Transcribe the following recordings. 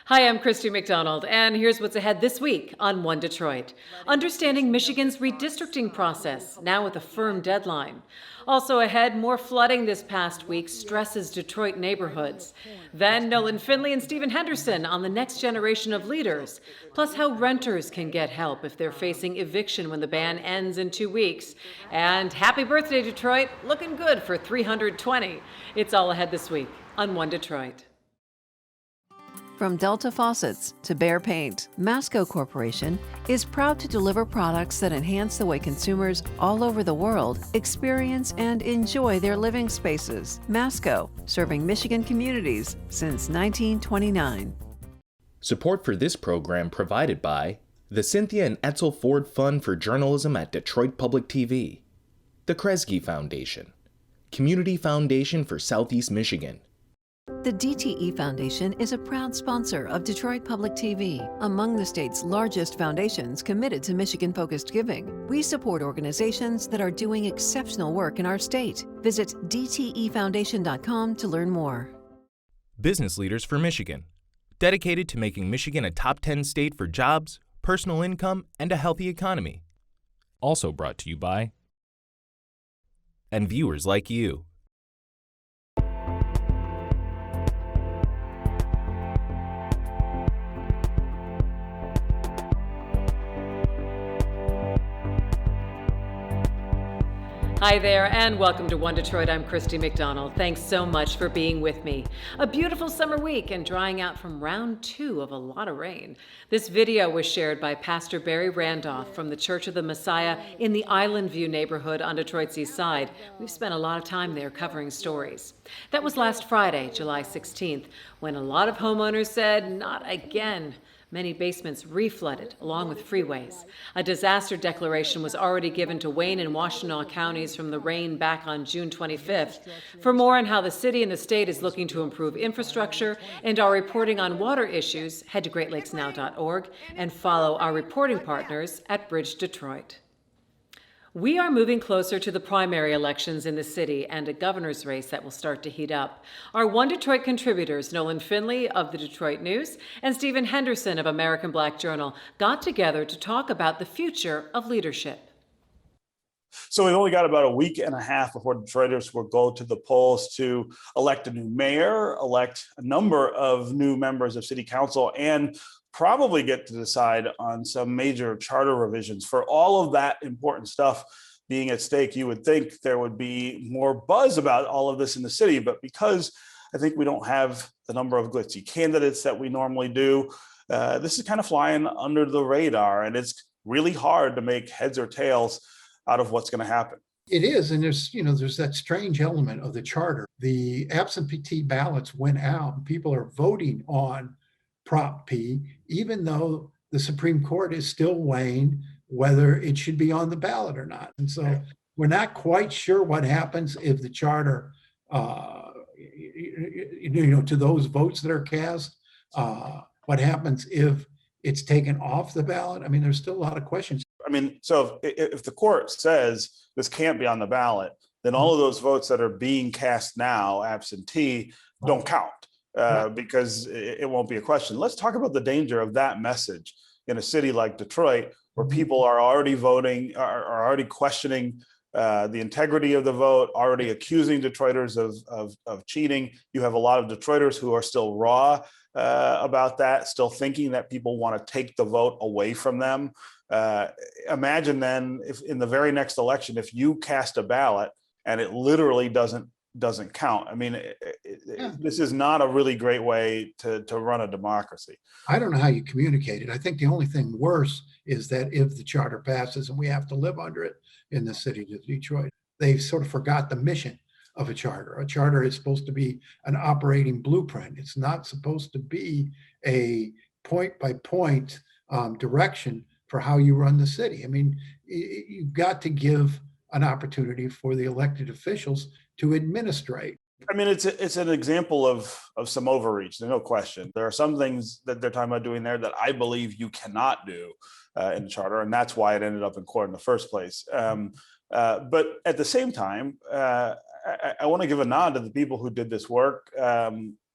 Hi, I'm Christy McDonald, and here's what's ahead this week on One Detroit. Understanding Michigan's redistricting process, now with a firm deadline. Also ahead, more flooding this past week stresses Detroit neighborhoods. Then Nolan, Finley, and Stephen Henderson on the next generation of leaders, plus how renters can get help if they're facing eviction when the ban ends in 2 weeks. And happy birthday, Detroit, looking good for 320. It's all ahead this week on One Detroit. From Delta Faucets to Behr Paint, MASCO Corporation is proud to deliver products that enhance the way consumers all over the world experience and enjoy their living spaces. MASCO, serving Michigan communities since 1929. Support for this program provided by the Cynthia and Etzel Ford Fund for Journalism at Detroit Public TV, the KRESGE Foundation, Community Foundation for Southeast Michigan. The DTE Foundation is a proud sponsor of Detroit Public TV, among the state's largest foundations committed to Michigan-focused giving. We support organizations that are doing exceptional work in our state. Visit dtefoundation.com to learn more. Business Leaders for Michigan, dedicated to making Michigan a top 10 state for jobs, personal income, and a healthy economy. Also brought to you by and viewers like you. Hi there, and welcome to One Detroit. I'm Christy McDonald. Thanks so much for being with me. A beautiful summer week and drying out from round 2 of a lot of rain. This video was shared by Pastor Barry Randolph from the Church of the Messiah in the Island View neighborhood on Detroit's east side. We've spent a lot of time there covering stories. That was last Friday, July 16th, when a lot of homeowners said, "Not again." Many basements reflooded, along with freeways. A disaster declaration was already given to Wayne and Washtenaw counties from the rain back on June 25th. For more on how the city and the state is looking to improve infrastructure and our reporting on water issues, head to greatlakesnow.org and follow our reporting partners at Bridge Detroit. We are moving closer to the primary elections in the city and a governor's race that will start to heat up. Our One Detroit contributors, Nolan Finley of the Detroit News and Stephen Henderson of American Black Journal, got together to talk about the future of leadership. So we've only got about a week and a half before Detroiters will go to the polls to elect a new mayor, elect a number of new members of city council, and probably get to decide on some major charter revisions. For all of that important stuff being at stake, you would think there would be more buzz about all of this in the city, but because I think we don't have the number of glitzy candidates that we normally do, this is kind of flying under the radar, and it's really hard to make heads or tails out of what's going to happen. It is, and there's that strange element of the charter. The absentee ballots went out, and people are voting on Prop P, even though the Supreme Court is still weighing whether it should be on the ballot or not. And so we're not quite sure what happens if the charter, to those votes that are cast, what happens if it's taken off the ballot. I mean, there's still a lot of questions. I mean, so if the court says this can't be on the ballot, then all of those votes that are being cast now, absentee, don't count. Because it won't be a question. Let's talk about the danger of that message in a city like Detroit, where people are already voting, are already questioning the integrity of the vote, already accusing Detroiters of cheating. You have a lot of Detroiters who are still raw about that, still thinking that people want to take the vote away from them. Imagine then if in the very next election, if you cast a ballot and it literally doesn't count. I mean, this is not a really great way to run a democracy. I don't know how you communicate it. I think the only thing worse is that if the charter passes and we have to live under it in the city of Detroit, they've sort of forgot the mission of a charter. A charter is supposed to be an operating blueprint. It's not supposed to be a point-by-point direction for how you run the city. I mean, you've got to give an opportunity for the elected officials to administrate. I mean, it's an example of some overreach. There's no question. There are some things that they're talking about doing there that I believe you cannot do in the charter, and that's why it ended up in court in the first place. But at the same time, I want to give a nod to the people who did this work.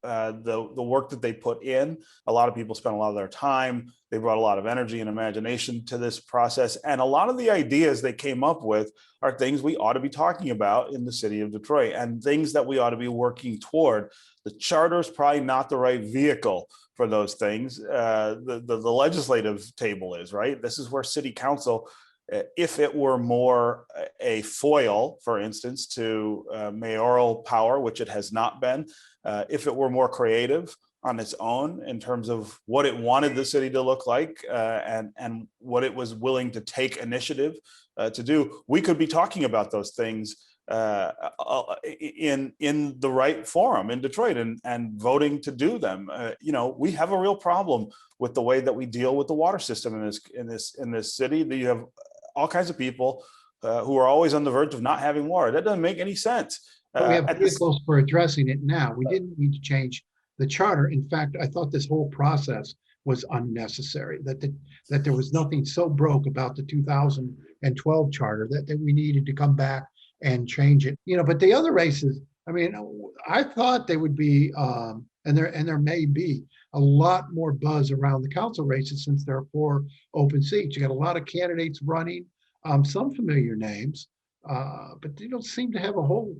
the work that they put in. A lot of people spent a lot of their time. They brought a lot of energy and imagination to this process. And a lot of the ideas they came up with are things we ought to be talking about in the city of Detroit and things that we ought to be working toward. The charter is probably not the right vehicle for those things. The legislative table is, right? This is where city council, if it were more a foil, for instance, to mayoral power, which it has not been, if it were more creative on its own in terms of what it wanted the city to look like and what it was willing to take initiative to do, we could be talking about those things in the right forum in Detroit and voting to do them. We have a real problem with the way that we deal with the water system in this city. That you have all kinds of people who are always on the verge of not having water. That doesn't make any sense. But we have vehicles for addressing it now. We didn't need to change the charter. In fact, I thought this whole process was unnecessary, that there was nothing so broke about the 2012 charter that we needed to come back and change it. But the other races, I mean, I thought they would be, and there may be a lot more buzz around the council races since there are 4 open seats. You got a lot of candidates running, some familiar names, but they don't seem to have a whole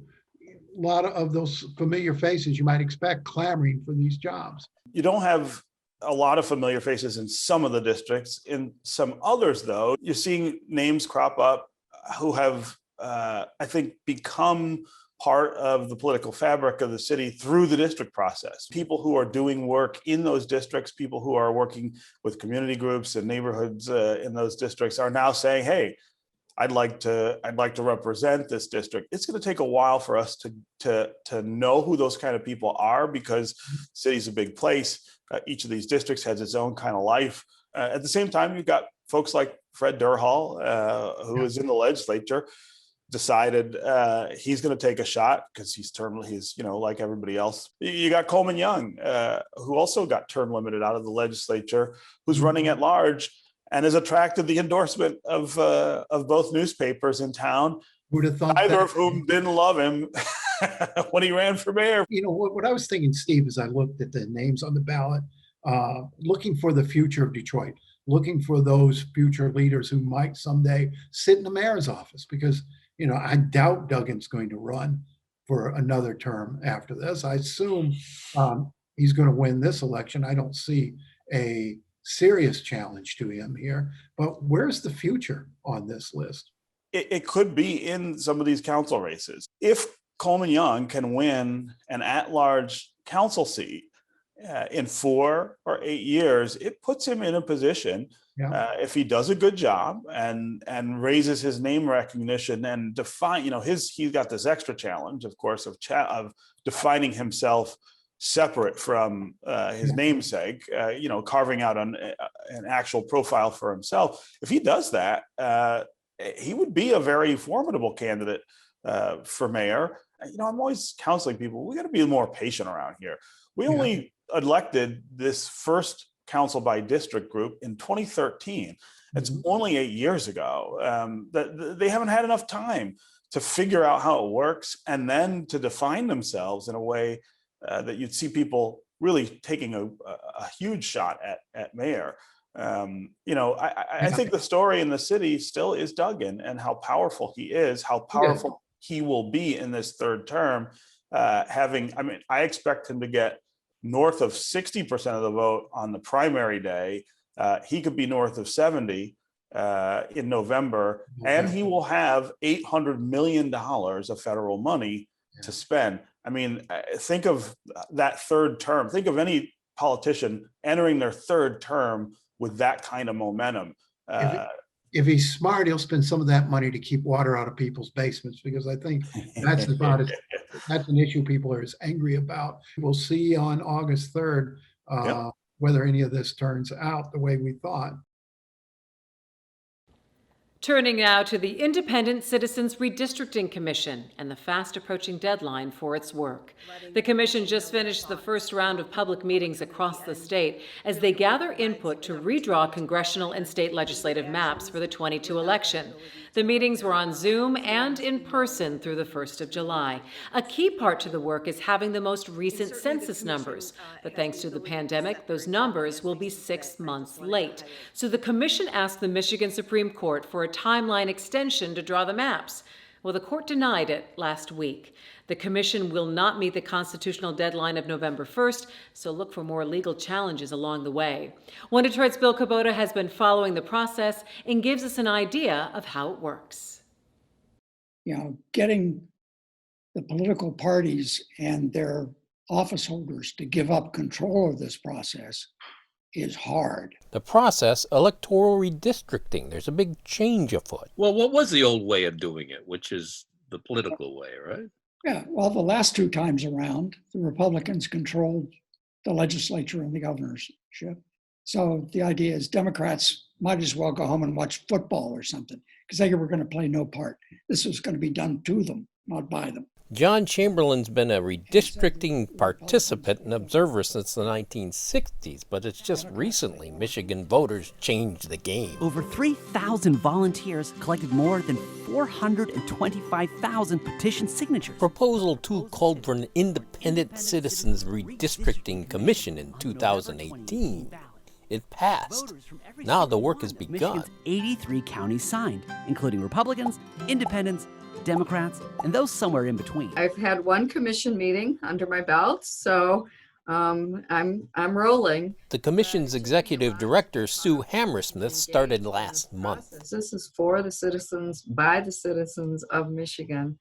lot of those familiar faces you might expect clamoring for these jobs. You don't have a lot of familiar faces in some of the districts. In some others, though, you're seeing names crop up who have, I think, become part of the political fabric of the city through the district process. People who are doing work in those districts, people who are working with community groups and neighborhoods in those districts are now saying, hey, I'd like to represent this district. It's going to take a while for us to know who those kind of people are, because the city's a big place. Each of these districts has its own kind of life. At the same time, you've got folks like Fred Durhall, who is in the legislature, decided he's going to take a shot because he's like everybody else. You got Coleman Young, who also got term limited out of the legislature, who's running at large and has attracted the endorsement of both newspapers in town, Who'd have thought neither that? of whom didn't love him when he ran for mayor. What I was thinking, Steve, as I looked at the names on the ballot, looking for the future of Detroit, looking for those future leaders who might someday sit in the mayor's office, because I doubt Duggan's going to run for another term after this. I assume he's going to win this election. I don't see a serious challenge to him here, but where's the future on this list? It could be in some of these council races. If Coleman Young can win an at-large council seat in 4 or 8 years, it puts him in a position, if he does a good job and raises his name recognition and define, he's got this extra challenge, of course, of defining himself separate from his namesake, carving out an actual profile for himself. If he does that, he would be a very formidable candidate for mayor. I'm always counseling people, we got to be more patient around here. We only elected this first council by district group in 2013. It's only 8 years ago. That they haven't had enough time to figure out how it works and then to define themselves in a way that you'd see people really taking a huge shot at mayor. I think the story in the city still is Duggan and how powerful he is, how powerful he will be in this third term. I expect him to get north of 60% of the vote on the primary day. He could be north of 70 in November, and he will have $800 million of federal money to spend. Think of that third term. Think of any politician entering their third term with that kind of momentum. If he's smart, he'll spend some of that money to keep water out of people's basements, because I think that's that's an issue people are as angry about. We'll see on August 3rd whether any of this turns out the way we thought. Turning now to the Independent Citizens Redistricting Commission and the fast-approaching deadline for its work. The commission just finished the first round of public meetings across the state as they gather input to redraw congressional and state legislative maps for the 22 election. The meetings were on Zoom and in person through the 1st of July. A key part to the work is having the most recent census numbers, but thanks to the pandemic, those numbers will be 6 months late. So the commission asked the Michigan Supreme Court for a timeline extension to draw the maps. Well, the court denied it last week. The commission will not meet the constitutional deadline of November 1st, so look for more legal challenges along the way. One Detroit's Bill Kubota has been following the process and gives us an idea of how it works. Getting the political parties and their office holders to give up control of this process is hard. The process, electoral redistricting, there's a big change afoot. Well, what was the old way of doing it, which is the political way, right? Yeah, well, the last 2 times around, the Republicans controlled the legislature and the governorship. So the idea is Democrats might as well go home and watch football or something because they were going to play no part. This was going to be done to them, not by them. John Chamberlain's been a redistricting participant and observer since the 1960s, but it's just recently Michigan voters changed the game. Over 3,000 volunteers collected more than 425,000 petition signatures. Proposal 2 called for an independent citizens redistricting commission in 2018. It passed. Now the work has begun. Michigan's 83 counties signed, including Republicans, Independents, Democrats, and those somewhere in between. I've had 1 commission meeting under my belt, so I'm rolling. The commission's executive director, Sue Hammersmith, started last month. This is for the citizens, by the citizens of Michigan.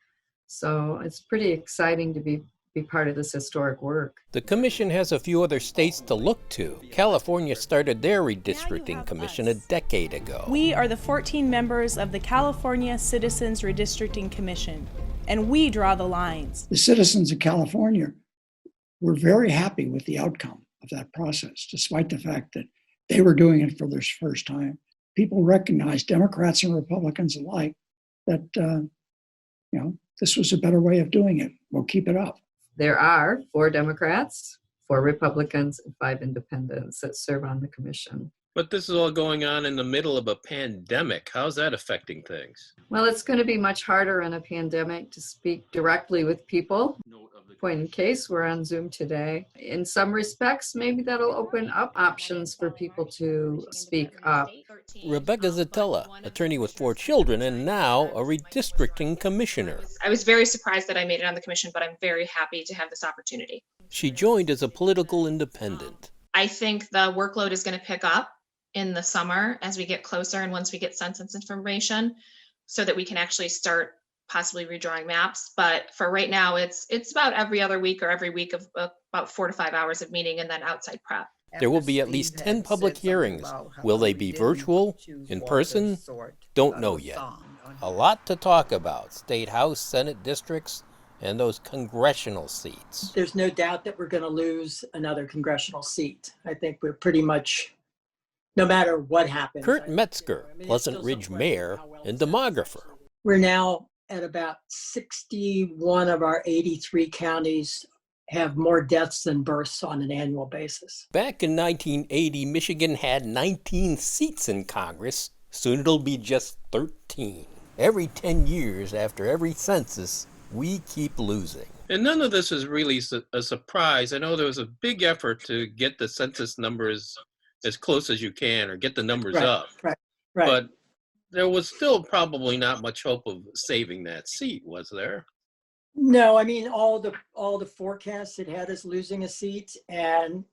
So it's pretty exciting to be part of this historic work. The commission has a few other states to look to. California started their redistricting commission a decade ago. We are the 14 members of the California Citizens Redistricting Commission, and we draw the lines. The citizens of California were very happy with the outcome of that process, despite the fact that they were doing it for their first time. People recognized, Democrats and Republicans alike, that this was a better way of doing it. We'll keep it up. There are 4 Democrats, 4 Republicans, and 5 independents that serve on the commission. But this is all going on in the middle of a pandemic. How's that affecting things? Well, it's going to be much harder in a pandemic to speak directly with people. Point in case, we're on Zoom today. In some respects, maybe that'll open up options for people to speak up. Rebecca Zatella, attorney with 4 children and now a redistricting commissioner. I was very surprised that I made it on the commission, but I'm very happy to have this opportunity. She joined as a political independent. I think the workload is going to pick up in the summer as we get closer and once we get census information so that we can actually start possibly redrawing maps. But for right now, it's about every other week or every week of about 4 to 5 hours of meeting and then outside prep. There will be at least 10 public hearings. Will they be virtual, in person? Don't know yet. A lot to talk about. State House, Senate districts, and those congressional seats. There's no doubt that we're going to lose another congressional seat. I think we're pretty much, no matter what happens. Kurt Metzger, Pleasant Ridge mayor and demographer. We're now at about 61 of our 83 counties have more deaths than births on an annual basis. Back in 1980, Michigan had 19 seats in Congress. Soon it'll be just 13. Every 10 years after every census, we keep losing. And none of this is really a surprise. I know there was a big effort to get the census numbers as close as you can or get the numbers up. Right. But there was still probably not much hope of saving that seat, was there? No, I mean, all the forecasts had had us losing a seat, and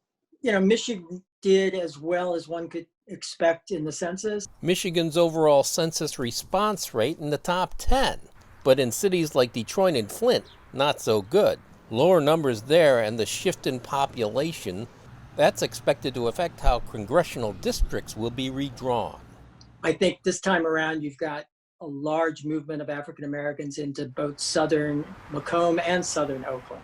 Michigan did as well as one could expect in the census. Michigan's overall census response rate in the top 10, but in cities like Detroit and Flint, not so good. Lower numbers there and the shift in population, that's expected to affect how congressional districts will be redrawn. I think this time around, you've got a large movement of African Americans into both southern Macomb and southern Oakland.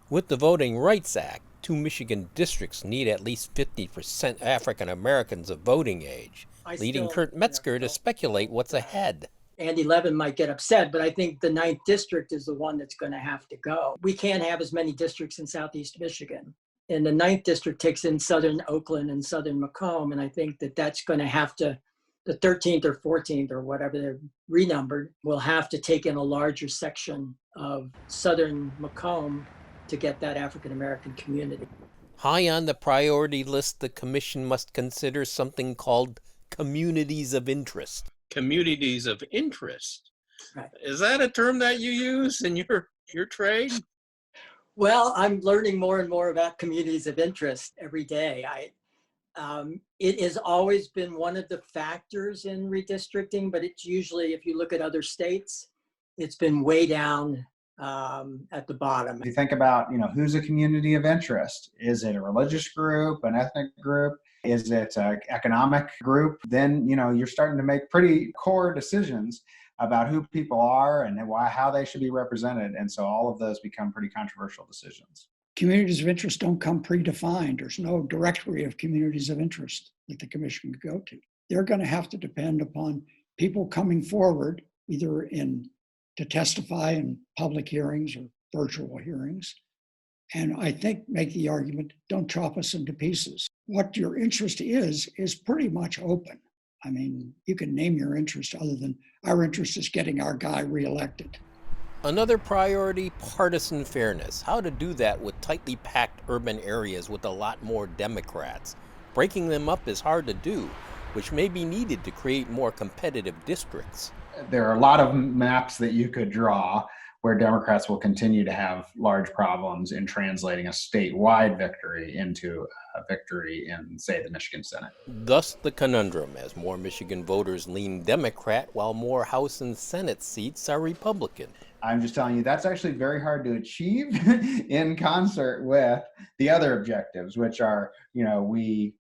With the Voting Rights Act, 2 Michigan districts need at least 50% African Americans of voting age, leading Kurt Metzger to speculate what's ahead. Andy Levin might get upset, but I think the 9th district is the one that's going to have to go. We can't have as many districts in Southeast Michigan. And the 9th district takes in southern Oakland and southern Macomb. And I think that that's going to have to, the 13th or 14th or whatever they're renumbered, will have to take in a larger section of southern Macomb to get that African-American community. High on the priority list, the commission must consider something called communities of interest. Communities of interest. Right. Is that a term that you use in your trade? Well, I'm learning more and more about communities of interest every day. It has always been one of the factors in redistricting, but it's usually, if you look at other states, it's been way down at the bottom. If you think about, who's a community of interest? Is it a religious group, an ethnic group? Is it an economic group? Then, you're starting to make pretty core decisions about who people are and how they should be represented. And so all of those become pretty controversial decisions. Communities of interest don't come predefined. There's no directory of communities of interest that the commission could go to. They're going to have to depend upon people coming forward, either to testify in public hearings or virtual hearings. And I think make the argument, don't chop us into pieces. What your interest is pretty much open. I mean, you can name your interest other than our interest is getting our guy reelected. Another priority, partisan fairness. How to do that with tightly packed urban areas with a lot more Democrats. Breaking them up is hard to do, which may be needed to create more competitive districts. There are a lot of maps that you could draw where Democrats will continue to have large problems in translating a statewide victory into a victory in, say, the Michigan Senate. Thus the conundrum, as more Michigan voters lean Democrat while more House and Senate seats are Republican. I'm just telling you, that's actually very hard to achieve in concert with the other objectives, which are, we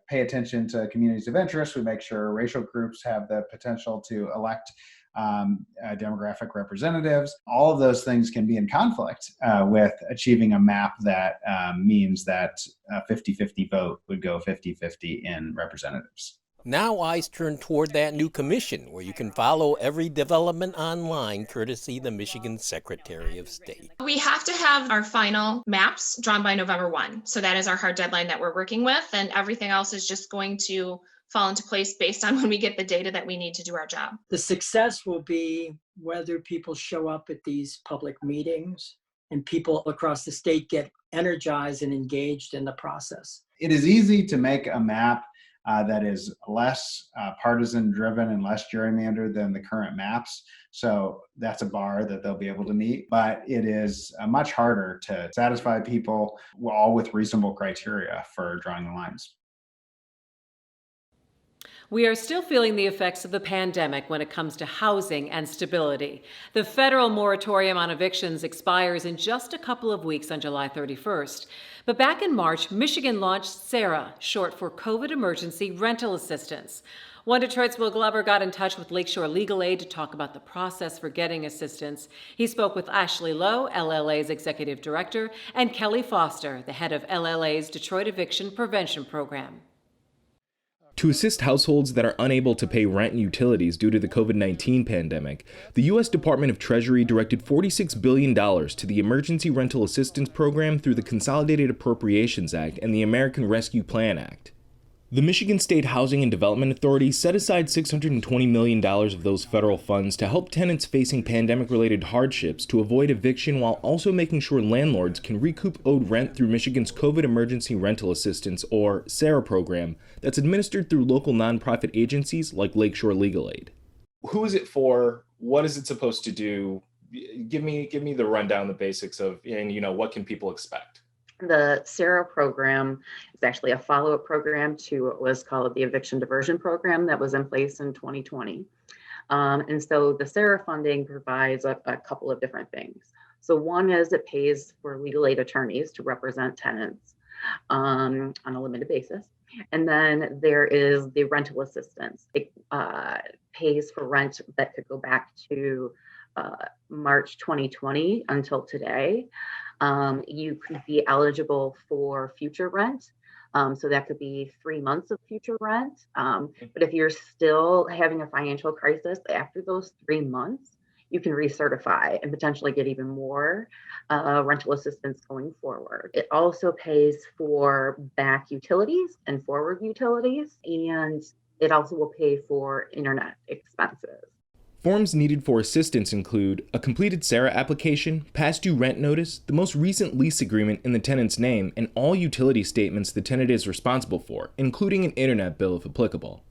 pay attention to communities of interest. We make sure racial groups have the potential to elect demographic representatives. All of those things can be in conflict with achieving a map that means that a 50-50 vote would go 50-50 in representatives. Now eyes turn toward that new commission where you can follow every development online courtesy the Michigan Secretary of State. We have to have our final maps drawn by November 1. So that is our hard deadline that we're working with, and everything else is just going to fall into place based on when we get the data that we need to do our job. The success will be whether people show up at these public meetings and people across the state get energized and engaged in the process. It is easy to make a map that is less partisan driven and less gerrymandered than the current maps. So that's a bar that they'll be able to meet, but it is much harder to satisfy people all with reasonable criteria for drawing the lines. We are still feeling the effects of the pandemic when it comes to housing and stability. The federal moratorium on evictions expires in just a couple of weeks on July 31st. But back in March, Michigan launched SARA, short for COVID Emergency Rental Assistance. One Detroit's Will Glover got in touch with Lakeshore Legal Aid to talk about the process for getting assistance. He spoke with Ashley Lowe, LLA's executive director, and Kellie Foster, the head of LLA's Detroit Eviction Prevention Program. To assist households that are unable to pay rent and utilities due to the COVID-19 pandemic, the U.S. Department of Treasury directed $46 billion to the Emergency Rental Assistance Program through the Consolidated Appropriations Act and the American Rescue Plan Act. The Michigan State Housing and Development Authority set aside $620 million of those federal funds to help tenants facing pandemic-related hardships to avoid eviction while also making sure landlords can recoup owed rent through Michigan's COVID Emergency Rental Assistance, or SARA program, that's administered through local nonprofit agencies like Lakeshore Legal Aid. Who is it for? What is it supposed to do? Give me the rundown, the basics of, and what can people expect? The SARA program is actually a follow-up program to what was called the Eviction Diversion Program that was in place in 2020. And so the SARA funding provides a couple of different things. So one is it pays for legal aid attorneys to represent tenants on a limited basis. And then there is the rental assistance. It pays for rent that could go back to March 2020 until today. You could be eligible for future rent. So that could be 3 months of future rent. But if you're still having a financial crisis after those 3 months, you can recertify and potentially get even more rental assistance going forward. It also pays for back utilities and forward utilities, and it also will pay for internet expenses. Forms needed for assistance include a completed SARA application, past due rent notice, the most recent lease agreement in the tenant's name, and all utility statements the tenant is responsible for, including an internet bill if applicable.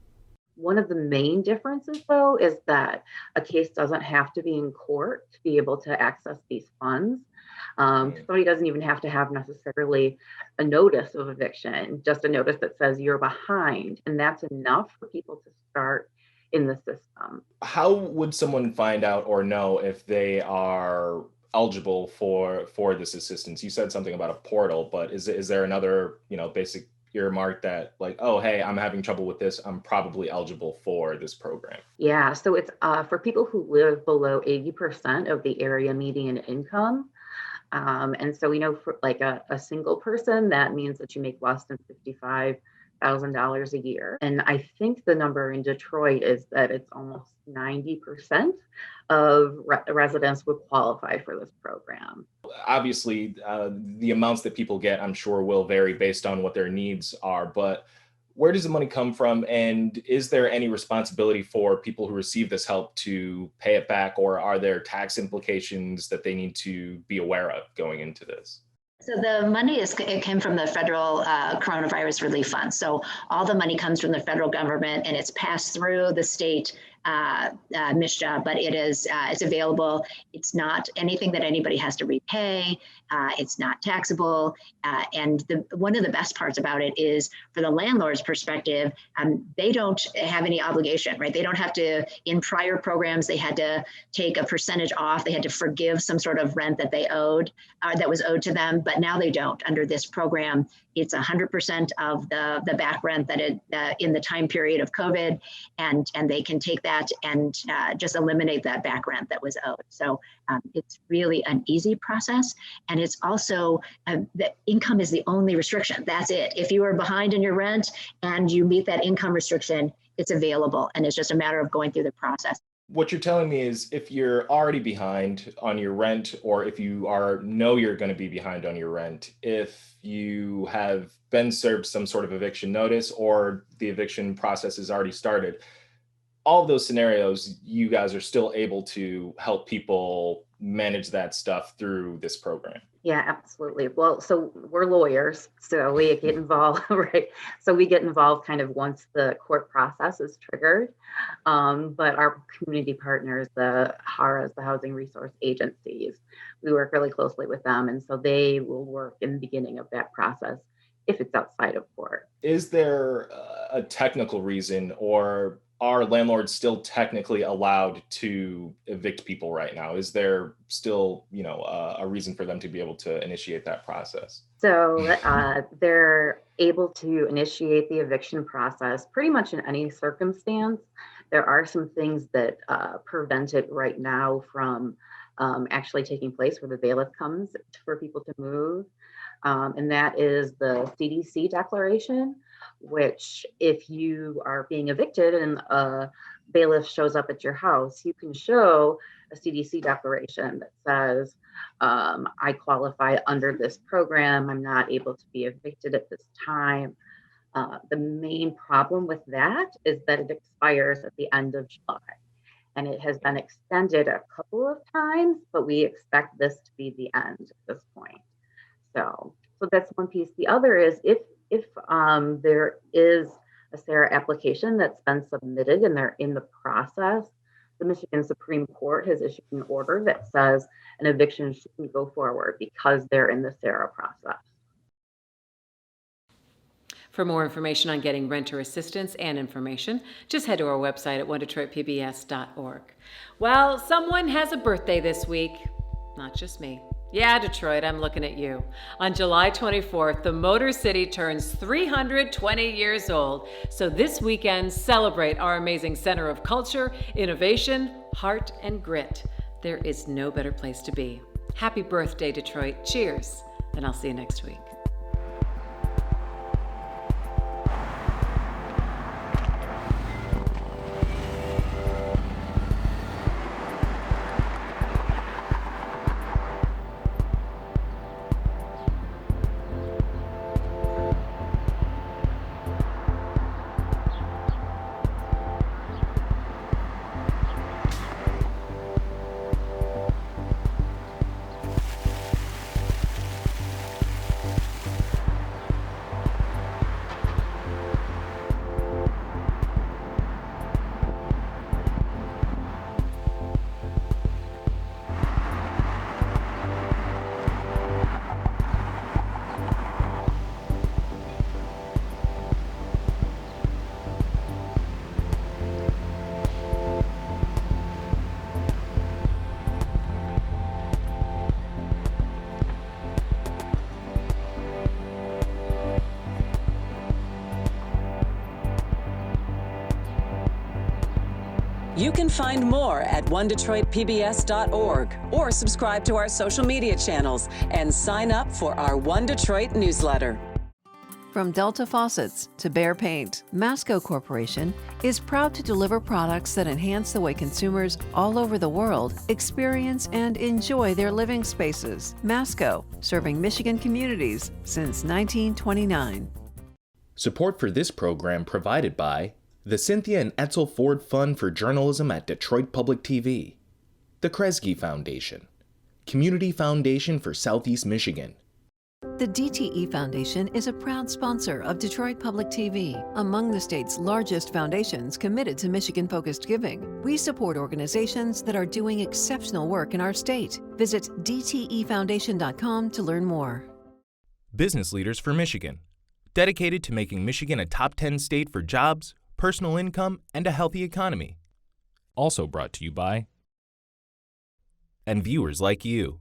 One of the main differences, though, is that a case doesn't have to be in court to be able to access these funds. Somebody doesn't even have to have necessarily a notice of eviction, just a notice that says you're behind, and that's enough for people to start in the system. How would someone find out or know if they are eligible for this assistance? You said something about a portal, but is there another, basic earmark that like, oh, hey, I'm having trouble with this, I'm probably eligible for this program? Yeah, so it's for people who live below 80% of the area median income. And so we know for like a single person, that means that you make less than $55,000 a year. And I think the number in Detroit is that it's almost 90% of residents would qualify for this program. Obviously, the amounts that people get, I'm sure, will vary based on what their needs are, but where does the money come from? And is there any responsibility for people who receive this help to pay it back, or are there tax implications that they need to be aware of going into this? So the money it came from the federal coronavirus relief fund. So all the money comes from the federal government and it's passed through the state MICRC, but it's available. It's not anything that anybody has to repay. It's not taxable. And one of the best parts about it is, for the landlord's perspective, they don't have any obligation, right? They don't have to, in prior programs, they had to take a percentage off. They had to forgive some sort of rent that they owed, that was owed to them, but now they don't. Under this program, it's 100% of the back rent that in the time period of COVID, and they can take that and just eliminate that back rent that was owed. So it's really an easy process. And it's also, the income is the only restriction. That's it. If you are behind in your rent and you meet that income restriction, it's available. And it's just a matter of going through the process. What you're telling me is, if you're already behind on your rent, or if you know you're going to be behind on your rent, if you have been served some sort of eviction notice or the eviction process has already started, all of those scenarios, you guys are still able to help people manage that stuff through this program. Yeah, absolutely. Well, so we're lawyers, so we get involved, right? So we get involved kind of once the court process is triggered. But our community partners, the HARAs, the Housing Resource Agencies, we work really closely with them. And so they will work in the beginning of that process if it's outside of court. Is there a technical reason, or are landlords still technically allowed to evict people right now? Is there still, a reason for them to be able to initiate that process? So they're able to initiate the eviction process pretty much in any circumstance. There are some things that prevent it right now from actually taking place, where the bailiff comes for people to move. And that is the CDC declaration, which if you are being evicted and a bailiff shows up at your house, you can show a CDC declaration that says, I qualify under this program. I'm not able to be evicted at this time. The main problem with that is that it expires at the end of July. And it has been extended a couple of times, but we expect this to be the end at this point. So that's one piece. The other is, if there is a SARA application that's been submitted and they're in the process, the Michigan Supreme Court has issued an order that says an eviction shouldn't go forward because they're in the SARA process. For more information on getting renter assistance and information, just head to our website at onedetroitpbs.org. Well, someone has a birthday this week, not just me. Yeah, Detroit, I'm looking at you. On July 24th, the Motor City turns 320 years old. So this weekend, celebrate our amazing center of culture, innovation, heart, and grit. There is no better place to be. Happy birthday, Detroit. Cheers, and I'll see you next week. You can find more at onedetroitpbs.org or subscribe to our social media channels and sign up for our One Detroit newsletter. From Delta faucets to Behr paint, MASCO Corporation is proud to deliver products that enhance the way consumers all over the world experience and enjoy their living spaces. MASCO, serving Michigan communities since 1929. Support for this program provided by the Cynthia and Etzel Ford Fund for Journalism at Detroit Public TV, the KRESGE Foundation, Community Foundation for Southeast Michigan. The DTE Foundation is a proud sponsor of Detroit Public TV, among the state's largest foundations committed to Michigan-focused giving. We support organizations that are doing exceptional work in our state. Visit dtefoundation.com to learn more. Business Leaders for Michigan, dedicated to making Michigan a top 10 state for jobs, personal income, and a healthy economy. Also brought to you by and viewers like you.